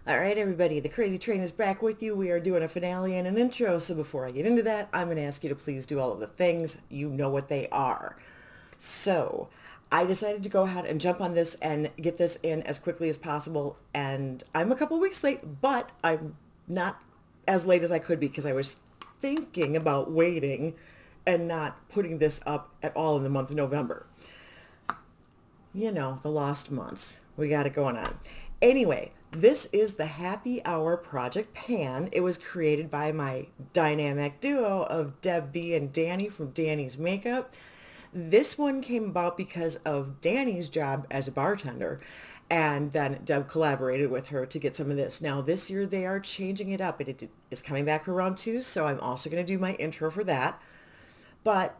All right, everybody, the Crazy Train is back with you. We are doing a finale and an intro. So before I get into that, I'm going to ask you to please do all of the things. You know what they are. So I decided to go ahead and jump on this and get this in as quickly as possible. And I'm a couple weeks late, but I'm not as late as I could be because I was thinking about waiting and not putting this up at all in the month of November. You know, the lost months. We got it going on. Anyway, this is the Happy Hour Project Pan. It was created by my dynamic duo of Deb B and Danny from Danny's Makeup. This one came about because of Danny's job as a bartender, and then Deb collaborated with her to get some of this. Now, this year they are changing it up. It is coming back for round two, so I'm also going to do my intro for that. But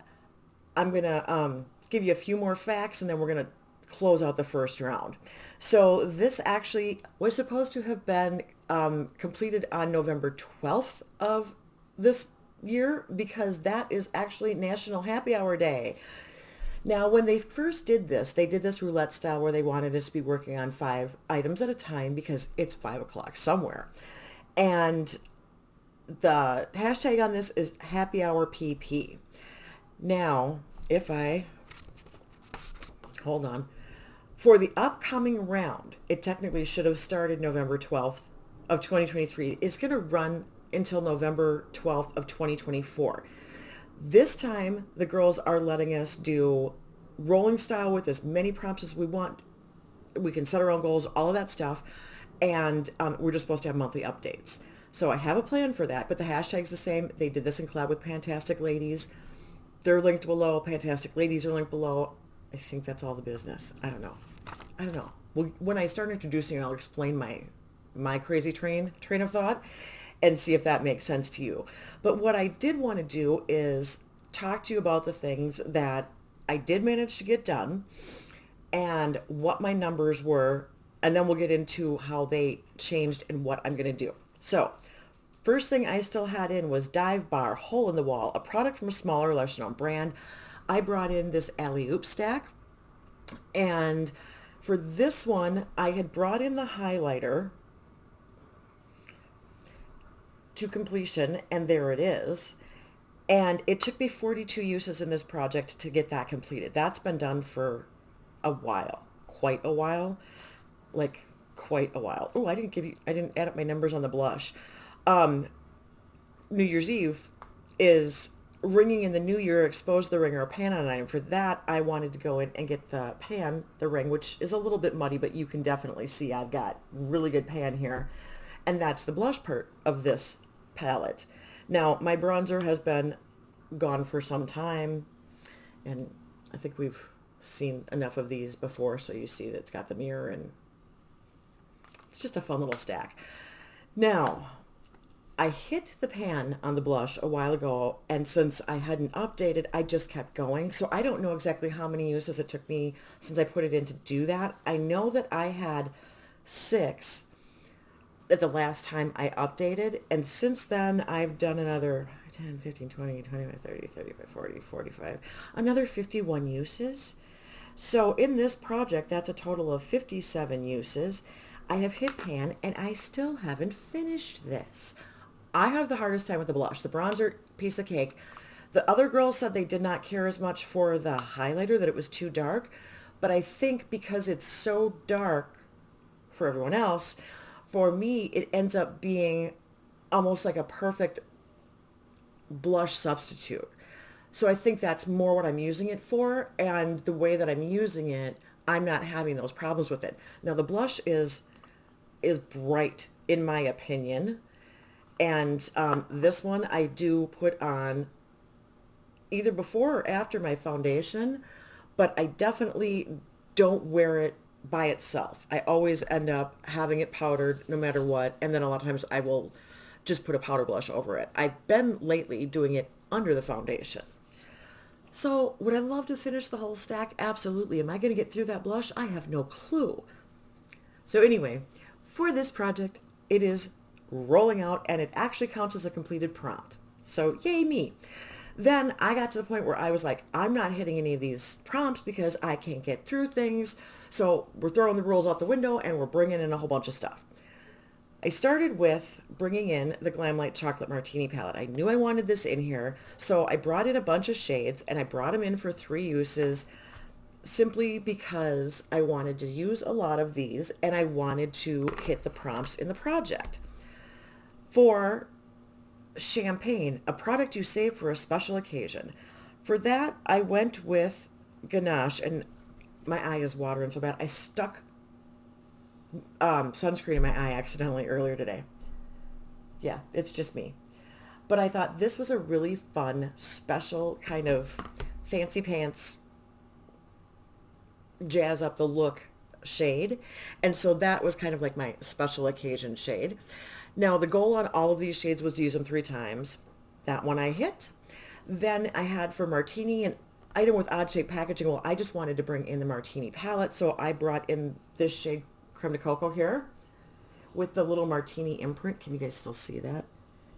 I'm going to give you a few more facts, and then we're going to close out the first round. So this actually was supposed to have been completed on November 12th of this year because that is actually National Happy Hour Day. Now, when they first did this, they did this roulette style where they wanted us to be working on 5 items at a time because it's 5 o'clock somewhere. And the hashtag on this is Happy Hour PP. Now, if I, hold on. For the upcoming round, it technically should have started November 12th of 2023. It's going to run until November 12th of 2024. This time, the girls are letting us do rolling style with as many prompts as we want. We can set our own goals, all of that stuff. And we're just supposed to have monthly updates. So I have a plan for that, but the hashtag's the same. They did this in collab with Fantastic Ladies. They're linked below. Fantastic Ladies are linked below. I think that's all the business. I don't know. Well, when I start introducing, I'll explain my crazy train of thought and see if that makes sense to you. But what I did want to do is talk to you about the things that I did manage to get done and what my numbers were, and then we'll get into how they changed and what I'm going to do. So first thing I still had in was Dive Bar Hole in the Wall, a product from a smaller, lesser known brand. I brought in this alley-oop stack, and for this one, I had brought in the highlighter to completion, and there it is. And it took me 42 uses in this project to get that completed. That's been done for a while, quite a while, like quite a while. Oh, I didn't add up my numbers on the blush. New Year's Eve is ringing in the new year, expose the ring or a pan on an item. For that, I wanted to go in and get the pan, the ring, which is a little bit muddy, but you can definitely see I've got really good pan here. And that's the blush part of this palette. Now, my bronzer has been gone for some time, and I think we've seen enough of these before, so you see that it's got the mirror, and it's just a fun little stack. Now, I hit the pan on the blush a while ago, and since I hadn't updated, I just kept going. So I don't know exactly how many uses it took me since I put it in to do that. I know that I had 6 at the last time I updated, and since then I've done another 10, 15, 20, 25, 30, 35, 40, 45, another 51 uses. So in this project, that's a total of 57 uses. I have hit pan, and I still haven't finished this. I have the hardest time with the blush. The bronzer, piece of cake. The other girls said they did not care as much for the highlighter, that it was too dark. But I think because it's so dark for everyone else, for me, it ends up being almost like a perfect blush substitute. So I think that's more what I'm using it for. And the way that I'm using it, I'm not having those problems with it. Now, the blush is bright, in my opinion. And this one I do put on either before or after my foundation, but I definitely don't wear it by itself. I always end up having it powdered no matter what, and then a lot of times I will just put a powder blush over it. I've been lately doing it under the foundation. So would I love to finish the whole stack? Absolutely. Am I going to get through that blush? I have no clue. So anyway, for this project, it is rolling out, and it actually counts as a completed prompt. So yay me. Then I got to the point where I was like, I'm not hitting any of these prompts because I can't get through things. So we're throwing the rules out the window and we're bringing in a whole bunch of stuff. I started with bringing in the Glamlight Chocolate Martini palette. I knew I wanted this in here, so I brought in a bunch of shades, and I brought them in for 3 uses simply because I wanted to use a lot of these, and I wanted to hit the prompts in the project. For champagne, a product you save for a special occasion. For that, I went with ganache, and my eye is watering so bad. I stuck sunscreen in my eye accidentally earlier today. Yeah, it's just me. But I thought this was a really fun, special kind of fancy pants, jazz up the look shade. And so that was kind of like my special occasion shade. Now, the goal on all of these shades was to use them 3 times. That one I hit. Then I had for Martini an item with odd shaped packaging. Well, I just wanted to bring in the Martini palette, so I brought in this shade Creme de Coco here with the little Martini imprint. Can you guys still see that?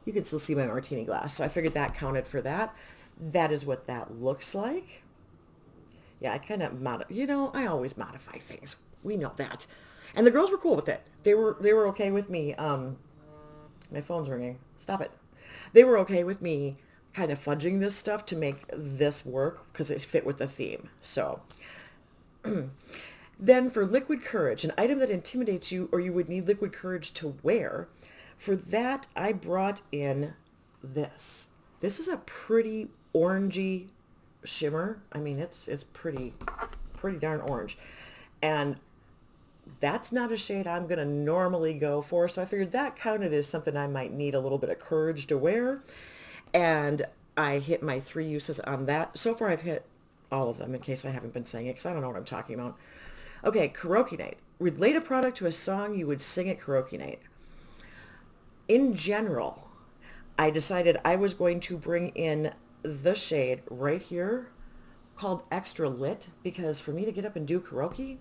You can still see my Martini glass. So I figured that counted for that. That is what that looks like. Yeah, I kind of I always modify things. We know that. And the girls were cool with it. They were okay with me. My phone's ringing. Stop it. They were okay with me kind of fudging this stuff to make this work because it fit with the theme. So then for liquid courage, an item that intimidates you or you would need liquid courage to wear, for that I brought in this. This is a pretty orangey shimmer. I mean, it's pretty darn orange. And that's not a shade I'm going to normally go for, so I figured that counted as something I might need a little bit of courage to wear. And I hit my 3 uses on that. So far I've hit all of them, in case I haven't been saying it, because I don't know what I'm talking about. Okay, karaoke night. Relate a product to a song you would sing at karaoke night. In general, I decided I was going to bring in the shade right here called Extra Lit, because for me to get up and do karaoke,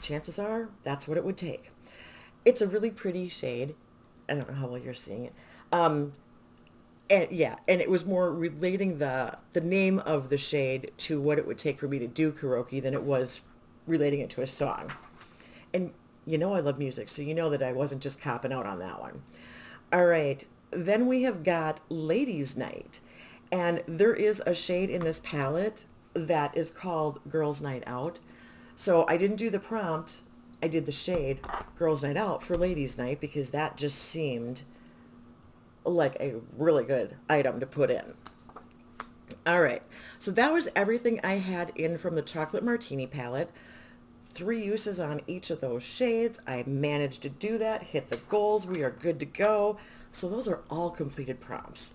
chances are that's what it would take. It's a really pretty shade. I don't know how well you're seeing it. And it was more relating the name of the shade to what it would take for me to do karaoke than it was relating it to a song. And I love music, so you know that I wasn't just copping out on that one. All right, then we have got Ladies Night. And there is a shade in this palette that is called Girls Night Out. So I didn't do the prompt. I did the shade Girls Night Out for Ladies Night because that just seemed like a really good item to put in. All right. So that was everything I had in from the Chocolate Martini palette. 3 uses on each of those shades. I managed to do that, hit the goals. We are good to go. So those are all completed prompts.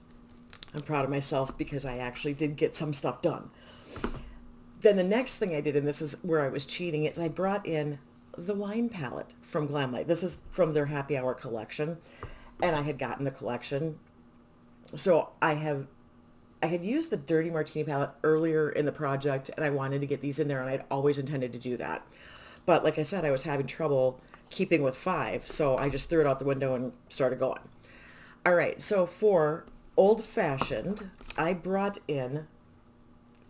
I'm proud of myself because I actually did get some stuff done. Then the next thing I did, and this is where I was cheating, is I brought in the wine palette from Glamlight. This is from their happy hour collection, and I had gotten the collection. So I had used the Dirty Martini palette earlier in the project, and I wanted to get these in there, and I'd always intended to do that. But like I said, I was having trouble keeping with 5, so I just threw it out the window and started going. All right, so for Old Fashioned, I brought in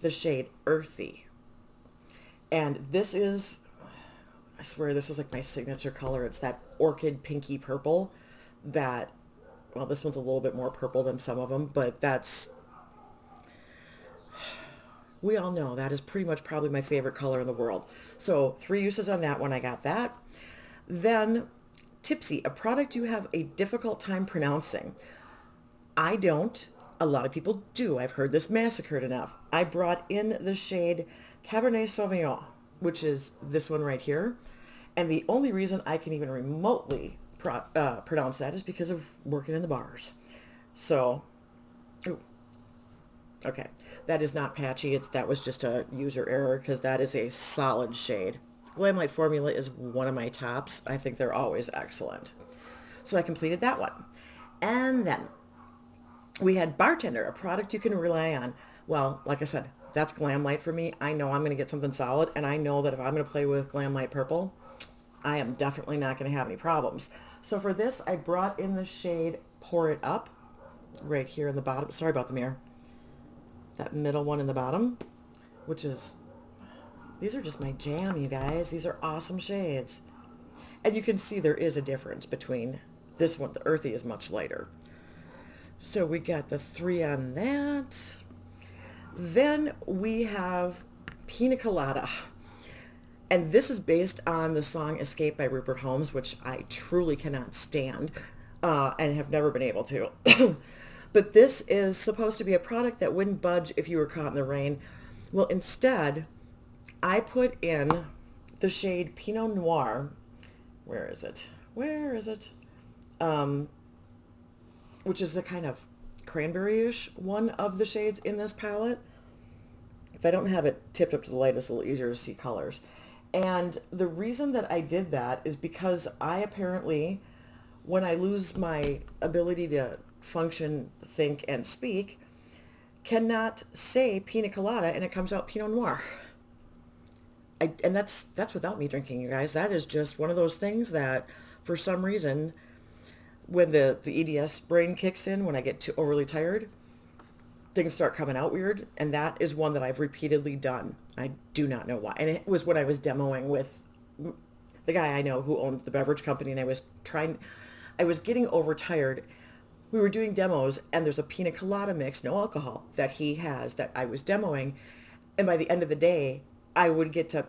the shade Earthy. And this is, I swear this is like my signature color. It's that orchid pinky purple that, well, this one's a little bit more purple than some of them, but we all know that is pretty much probably my favorite color in the world. So 3 uses on that one, I got that. Then Tipsy, a product you have a difficult time pronouncing. I don't. A lot of people do. I've heard this massacred enough. I brought in the shade Cabernet Sauvignon, which is this one right here. And the only reason I can even remotely pronounce that is because of working in the bars. So, okay. That is not patchy. That was just a user error because that is a solid shade. Glamlight formula is one of my tops. I think they're always excellent. So I completed that one. And then we had Bartender, a product you can rely on. Well, like I said, that's Glamlight for me. I know I'm going to get something solid, and I know that if I'm going to play with Glamlight Purple, I am definitely not going to have any problems. So for this, I brought in the shade Pour It Up right here in the bottom. Sorry about the mirror. That middle one in the bottom, which is, these are just my jam, you guys. These are awesome shades. And you can see there is a difference between this one. The earthy is much lighter. So we got the 3 on that. Then we have Pina Colada. And this is based on the song Escape by Rupert Holmes, which I truly cannot stand and have never been able to. But this is supposed to be a product that wouldn't budge if you were caught in the rain. Well, instead, I put in the shade Pinot Noir. Where is it? Where is it? Which is the kind of cranberry-ish one of the shades in this palette. If I don't have it tipped up to the light, it's a little easier to see colors. And the reason that I did that is because I apparently, when I lose my ability to function, think, and speak, cannot say pina colada and it comes out Pinot Noir. And that's without me drinking, you guys. That is just one of those things that, for some reason, when the EDS brain kicks in, when I get too overly tired, things start coming out weird. And that is one that I've repeatedly done. I do not know why. And it was when I was demoing with the guy I know who owned the beverage company, and I was getting overtired. We were doing demos, and there's a pina colada mix, no alcohol, that he has that I was demoing. And by the end of the day, I would get to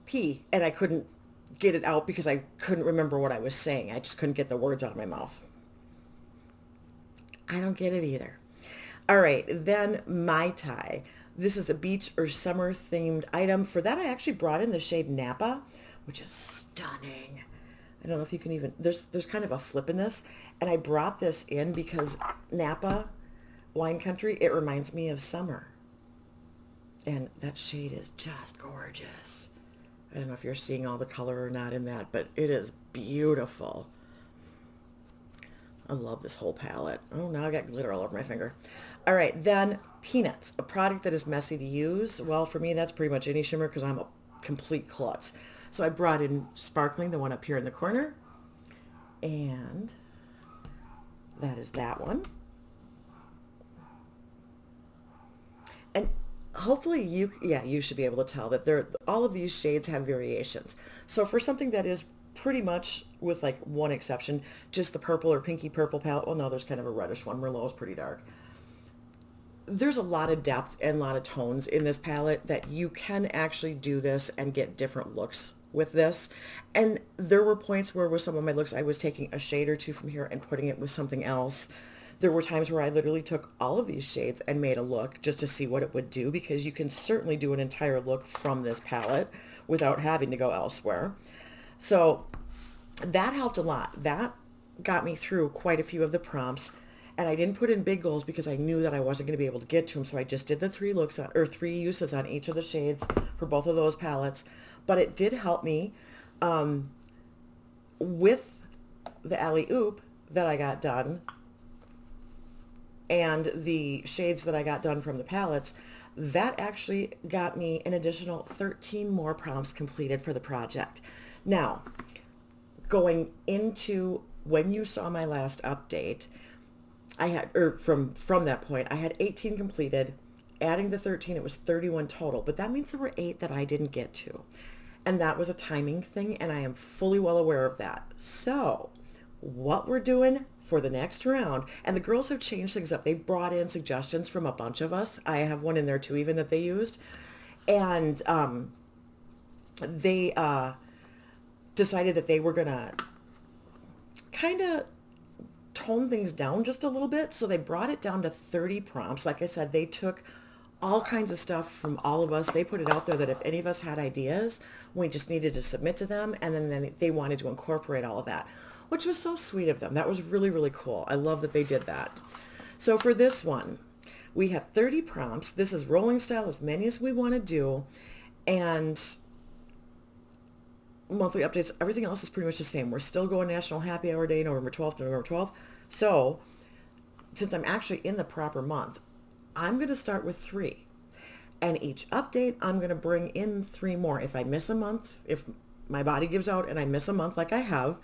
pee, and I couldn't get it out because I couldn't remember what I was saying. I just couldn't get the words out of my mouth. I don't get it either. All right, then Mai Tai. This is a beach or summer themed item. For that, I actually brought in the shade Napa, which is stunning. I don't know if you can even, there's kind of a flip in this. And I brought this in because Napa, wine country, it reminds me of summer. And that shade is just gorgeous. I don't know if you're seeing all the color or not in that, but it is beautiful. I love this whole palette. Oh, now I got glitter all over my finger. All right, then Peanuts, a product that is messy to use. Well, for me, that's pretty much any shimmer because I'm a complete klutz. So I brought in Sparkling, the one up here in the corner. And that is that one. And hopefully you should be able to tell that all of these shades have variations. So for something that is pretty much, with like one exception, just the purple or pinky purple palette, well, no, there's kind of a reddish one. Merlot is pretty dark. There's a lot of depth and a lot of tones in this palette that you can actually do this and get different looks with this. And there were points where with some of my looks, I was taking a shade or two from here and putting it with something else. There were times where I literally took all of these shades and made a look just to see what it would do, because you can certainly do an entire look from this palette without having to go elsewhere. So that helped a lot. That got me through quite a few of the prompts. And I didn't put in big goals because I knew that I wasn't going to be able to get to them. So I just did the 3 uses on each of the shades for both of those palettes. But it did help me with the alley-oop that I got done and the shades that I got done from the palettes. That actually got me an additional 13 more prompts completed for the project. Now, going into when you saw my last update, I had, from that point, I had 18 completed. Adding the 13, it was 31 total. But that means there were 8 that I didn't get to. And that was a timing thing, and I am fully well aware of that. So what we're doing for the next round, and the girls have changed things up. They brought in suggestions from a bunch of us. I have one in there too, even, that they used. And they decided that they were going to kind of tone things down just a little bit. So they brought it down to 30 prompts. Like I said, they took all kinds of stuff from all of us. They put it out there that if any of us had ideas, we just needed to submit to them. And then they wanted to incorporate all of that, which was so sweet of them. That was really, really cool. I love that they did that. So for this one, we have 30 prompts. This is rolling style, as many as we want to do. And monthly updates, everything else is pretty much the same. We're still going National Happy Hour Day, November 12th to November 12th. So since I'm actually in the proper month, I'm going to start with 3. And each update, I'm going to bring in 3 more. If I miss a month, if my body gives out and I miss a month like I have,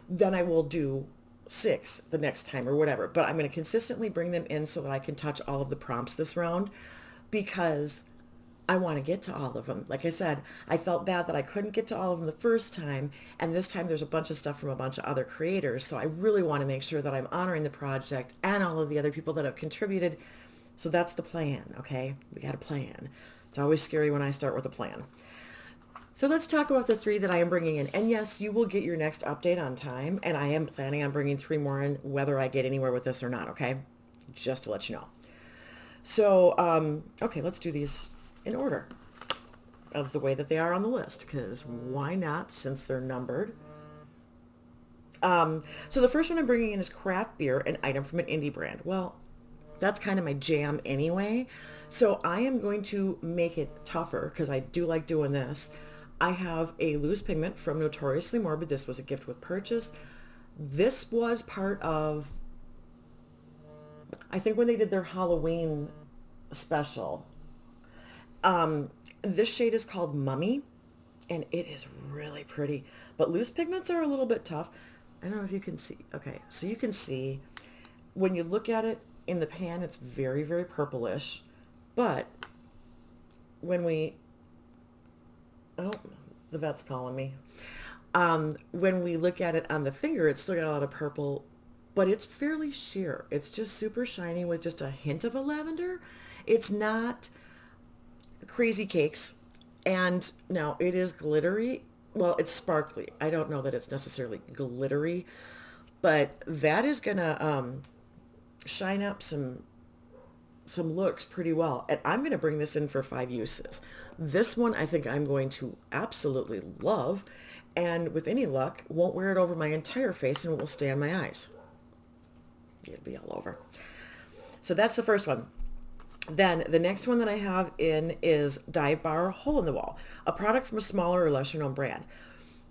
then I will do 6 the next time or whatever. But I'm going to consistently bring them in so that I can touch all of the prompts this round, because I want to get to all of them. Like I said, I felt bad that I couldn't get to all of them the first time, and this time there's a bunch of stuff from a bunch of other creators, so I really want to make sure that I'm honoring the project and all of the other people that have contributed. So that's the plan, okay? We got a plan. It's always scary when I start with a plan. So let's talk about the 3 that I am bringing in. And yes, you will get your next update on time, and I am planning on bringing 3 more in, whether I get anywhere with this or not, okay? Just to let you know. So, okay, let's do these in order of the way that they are on the list, because why not, since they're numbered. So the first one I'm bringing in is craft beer, an item from an indie brand. Well, that's kind of my jam anyway. So I am going to make it tougher because I do like doing this. I have a loose pigment from Notoriously Morbid. This was a gift with purchase. This was part of, I think when they did their Halloween special. This shade is called Mummy, and it is really pretty. But loose pigments are a little bit tough. I don't know if you can see. Okay, so you can see when you look at it in the pan, it's very, very purplish. But when we, oh, the vet's calling me. When we look at it on the finger, it's still got a lot of purple, but it's fairly sheer. It's just super shiny with just a hint of a lavender. It's not crazy cakes. And now it is glittery. Well, it's sparkly. I don't know that it's necessarily glittery, but that is gonna shine up some looks pretty well. And I'm going to bring this in for 5 uses. This one I think I'm going to absolutely love, and with any luck won't wear it over my entire face and it will stay on my eyes. It'll be all over. So that's the first one. Then the next one that I have in is Dive Bar Hole in the Wall, a product from a smaller or lesser known brand.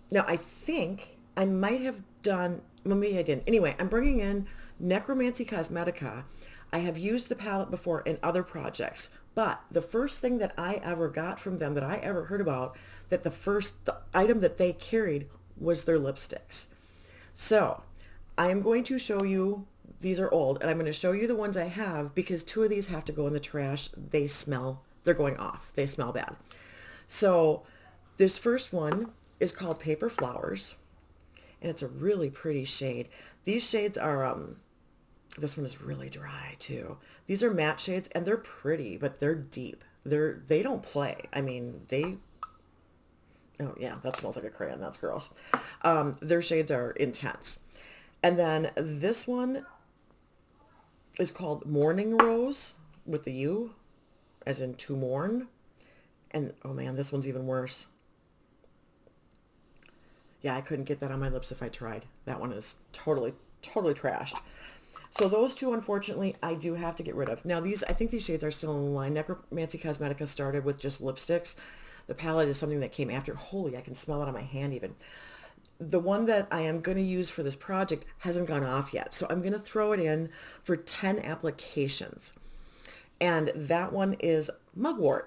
Now I think I might have done, well, maybe I didn't. Anyway, I'm bringing in Necromancy Cosmetica. I have used the palette before in other projects, but the first thing that I ever got from them, that I ever heard about, that the item that they carried was their lipsticks. So I am going to show you, these are old, and I'm going to show you the ones I have because 2 of these have to go in the trash. They smell, they're going off. They smell bad. So this first one is called Paper Flowers, and it's a really pretty shade. These shades are, this one is really dry too. These are matte shades, and they're pretty, but they're deep. They don't play. I mean, oh yeah, that smells like a crayon. That's gross. Their shades are intense. And then this one is called Morning Rose with the U, as in to mourn. And oh man, this one's even worse. Yeah, I couldn't get that on my lips if I tried. That one is totally, totally trashed. So those 2, unfortunately, I do have to get rid of. Now these, I think these shades are still in the line. Necromancy Cosmetica started with just lipsticks. The palette is something that came after. Holy, I can smell it on my hand even. The one that I am going to use for this project hasn't gone off yet. So I'm going to throw it in for 10 applications. And that one is Mugwort.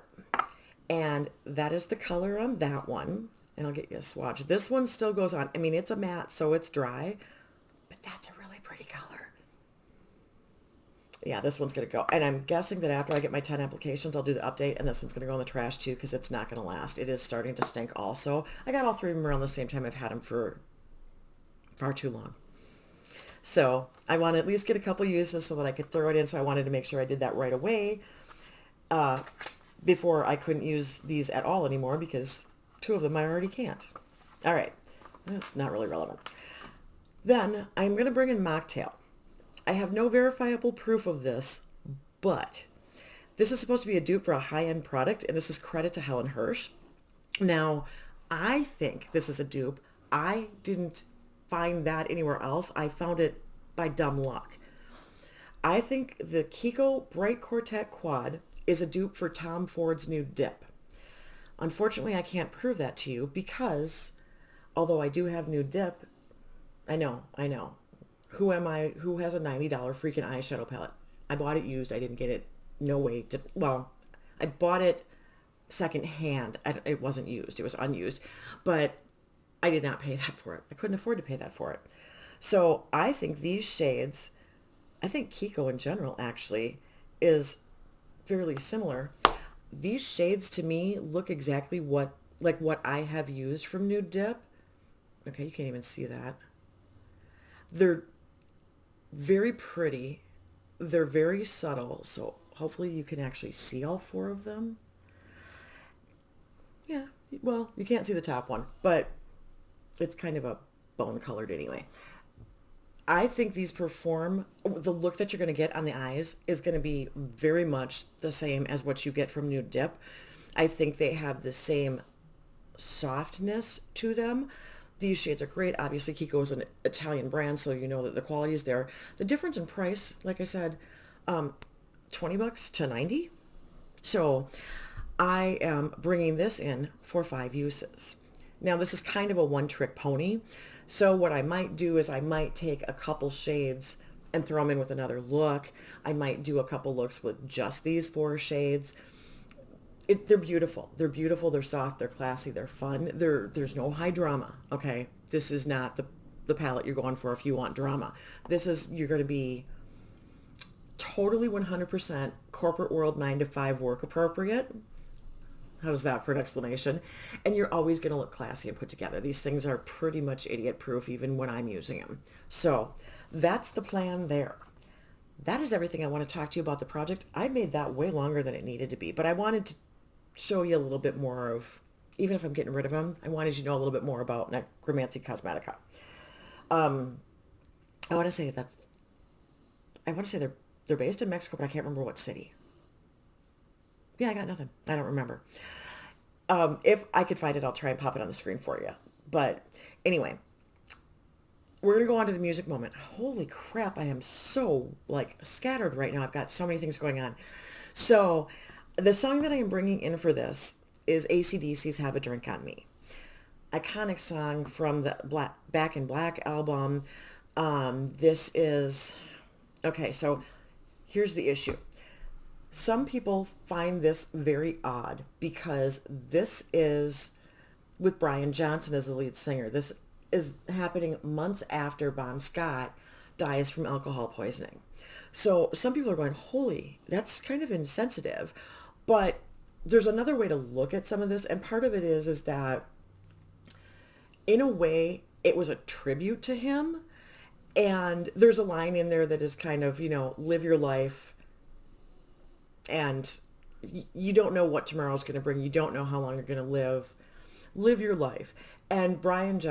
And that is the color on that one. And I'll get you a swatch. This one still goes on. I mean, it's a matte, so it's dry. But that's a really pretty color. Yeah, this one's going to go. And I'm guessing that after I get my 10 applications, I'll do the update. And this one's going to go in the trash too because it's not going to last. It is starting to stink also. I got all 3 of them around the same time. I've had them for far too long. So I want to at least get a couple uses so that I could throw it in. So I wanted to make sure I did that right away before I couldn't use these at all anymore because 2 of them I already can't. All right. That's not really relevant. Then I'm going to bring in Mocktail. I have no verifiable proof of this, but this is supposed to be a dupe for a high-end product, and this is credit to Helen Hirsch. Now, I think this is a dupe. I didn't find that anywhere else. I found it by dumb luck. I think the Kiko Bright Quartet Quad is a dupe for Tom Ford's new dip. Unfortunately, I can't prove that to you because, although I do have new dip, I know. Who am I? Who has a $90 freaking eyeshadow palette? I bought it used. I didn't get it. No way. Well, I bought it secondhand. It wasn't used. It was unused. But I did not pay that for it. I couldn't afford to pay that for it. So I think these shades, I think Kiko in general actually is fairly similar. these shades to me look exactly what I have used from Nude Dip. Okay, you can't even see that. They're very pretty. They're very subtle, so hopefully you can actually see all four of them. Yeah, well, you can't see the top one, but it's kind of a bone colored anyway. I think these perform, the look that you're going to get on the eyes is going to be very much the same as what you get from Nude Dip. I think they have the same softness to them. These shades are great. Obviously, Kiko is an Italian brand, so you know that the quality is there. The difference in price, like I said, 20 bucks to 90. So I am bringing this in for 5 uses. Now, this is kind of a one-trick pony. So what I might do is I might take a couple shades and throw them in with another look. I might do a couple looks with just these four shades. They're beautiful. They're beautiful. They're soft. They're classy. They're fun. There's no high drama. Okay. This is not the palette you're going for if you want drama. You're going to be totally 100% corporate world 9 to 5 work appropriate. How's that for an explanation? And you're always going to look classy and put together. These things are pretty much idiot proof even when I'm using them. So that's the plan there. That is everything I want to talk to you about the project. I made that way longer than it needed to be, but I wanted to show you a little bit more of, even if I'm getting rid of them, I wanted you to know a little bit more about Necromancy Cosmetica. I want to say they're based in Mexico, but I can't remember what city. Yeah, I got nothing. I don't remember. If I could find it, I'll try and pop it on the screen for you. But anyway, we're going to go on to the music moment. Holy crap, I am so scattered right now. I've got so many things going on. So the song that I am bringing in for this is AC/DC's Have a Drink on Me. Iconic song from the Back in Black album. This is... Okay, so here's the issue. Some people find this very odd because this is with Brian Johnson as the lead singer. This is happening months after Bon Scott dies from alcohol poisoning. So some people are going, holy, that's kind of insensitive. But there's another way to look at some of this. And part of it is that in a way, it was a tribute to him. And there's a line in there that is kind of, live your life. And you don't know what tomorrow's going to bring. You don't know how long you're going to live. Live your life. And Bon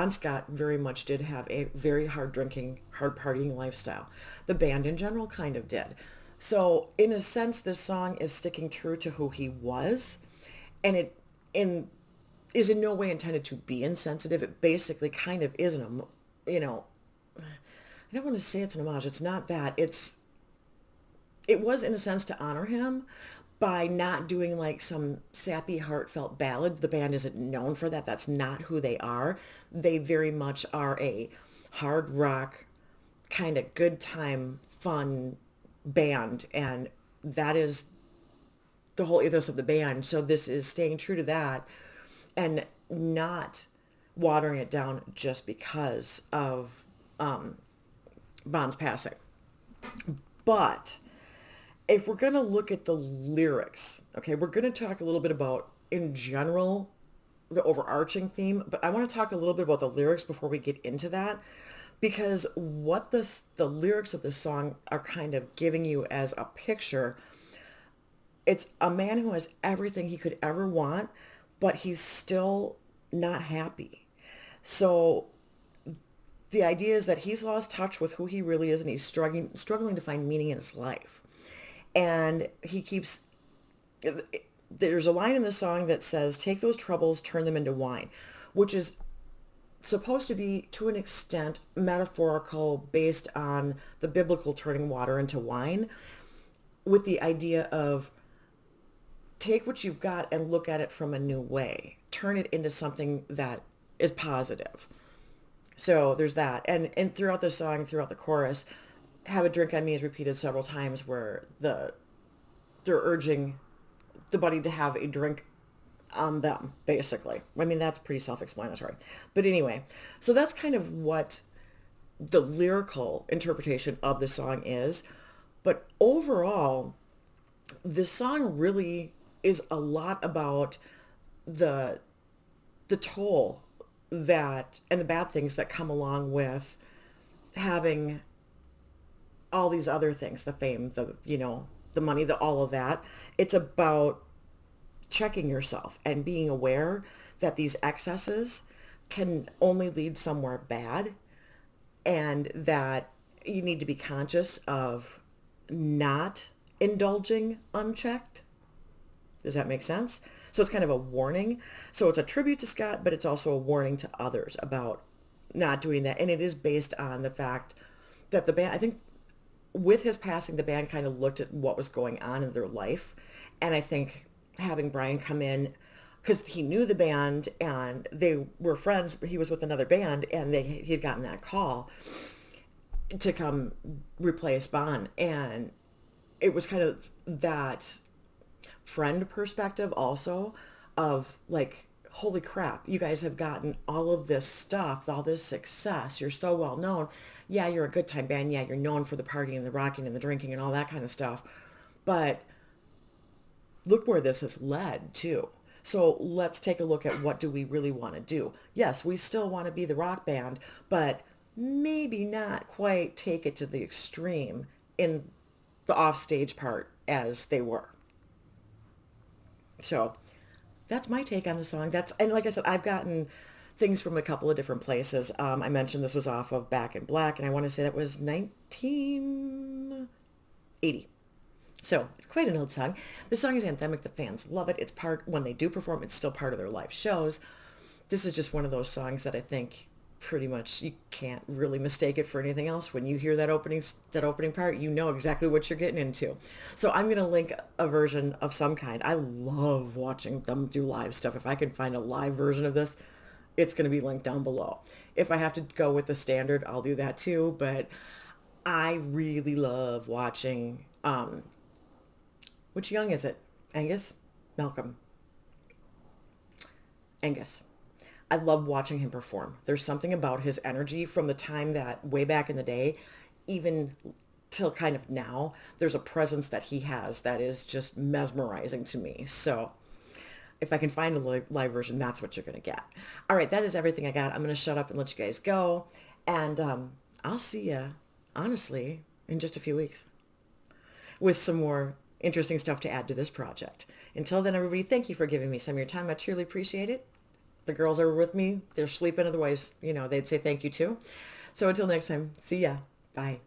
Scott very much did have a very hard drinking, hard partying lifestyle. The band in general kind of did. So in a sense, this song is sticking true to who he was. And it is in no way intended to be insensitive. It basically kind of is I don't want to say it's an homage. It's not that. It was in a sense to honor him by not doing some sappy, heartfelt ballad. The band isn't known for that. That's not who they are. They very much are a hard rock, kind of good time, fun band. And that is the whole ethos of the band. So this is staying true to that and not watering it down just because of Bon's passing. But if we're going to look at the lyrics, okay, we're going to talk a little bit about, in general, the overarching theme, but I want to talk a little bit about the lyrics before we get into that, because what the lyrics of the song are kind of giving you as a picture, it's a man who has everything he could ever want, but he's still not happy. So the idea is that he's lost touch with who he really is, and he's struggling to find meaning in his life. And there's a line in the song that says, take those troubles, turn them into wine, which is supposed to be, to an extent, metaphorical, based on the biblical turning water into wine, with the idea of take what you've got and look at it from a new way. Turn it into something that is positive. So there's that. And throughout the song, throughout the chorus, have a drink on me is repeated several times, where they're urging the buddy to have a drink on them, basically. I mean, that's pretty self-explanatory. But anyway, so that's kind of what the lyrical interpretation of the song is. But overall, this song really is a lot about the the toll that and the bad things that come along with having all these other things, the fame, the, the money, the all of that. It's about checking yourself and being aware that these excesses can only lead somewhere bad, and that you need to be conscious of not indulging unchecked. Does that make sense? So it's kind of a warning. So it's a tribute to Scott, but it's also a warning to others about not doing that. And it is based on the fact that the band, I think with his passing, the band kind of looked at what was going on in their life. And I think having Brian come in, because he knew the band and they were friends, he was with another band, and he had gotten that call to come replace Bon. And it was kind of that friend perspective also of like, holy crap, you guys have gotten all of this stuff, all this success, you're so well known. Yeah, you're a good time band. Yeah, you're known for the partying and the rocking and the drinking and all that kind of stuff. But look where this has led to. So let's take a look at what do we really want to do. Yes, we still want to be the rock band, but maybe not quite take it to the extreme in the offstage part as they were. So that's my take on the song. And like I said, I've gotten things from a couple of different places. I mentioned this was off of Back in Black, and I want to say that was 1980. So it's quite an old song. The song is anthemic. The fans love it. It's part, when they do perform, it's still part of their live shows. This is just one of those songs that I think pretty much you can't really mistake it for anything else. When you hear that opening part, you know exactly what you're getting into. So I'm going to link a version of some kind. I love watching them do live stuff. If I can find a live version of this, it's going to be linked down below. If I have to go with the standard, I'll do that too. But I really love watching, which young is it? Angus? Malcolm? Angus. I love watching him perform. There's something about his energy from the time that way back in the day, even till kind of now, there's a presence that he has that is just mesmerizing to me. So if I can find a live version, that's what you're going to get. All right, that is everything I got. I'm going to shut up and let you guys go. And I'll see you, honestly, in just a few weeks with some more interesting stuff to add to this project. Until then, everybody, thank you for giving me some of your time. I truly appreciate it. The girls are with me. They're sleeping. Otherwise, they'd say thank you too. So until next time, see ya. Bye.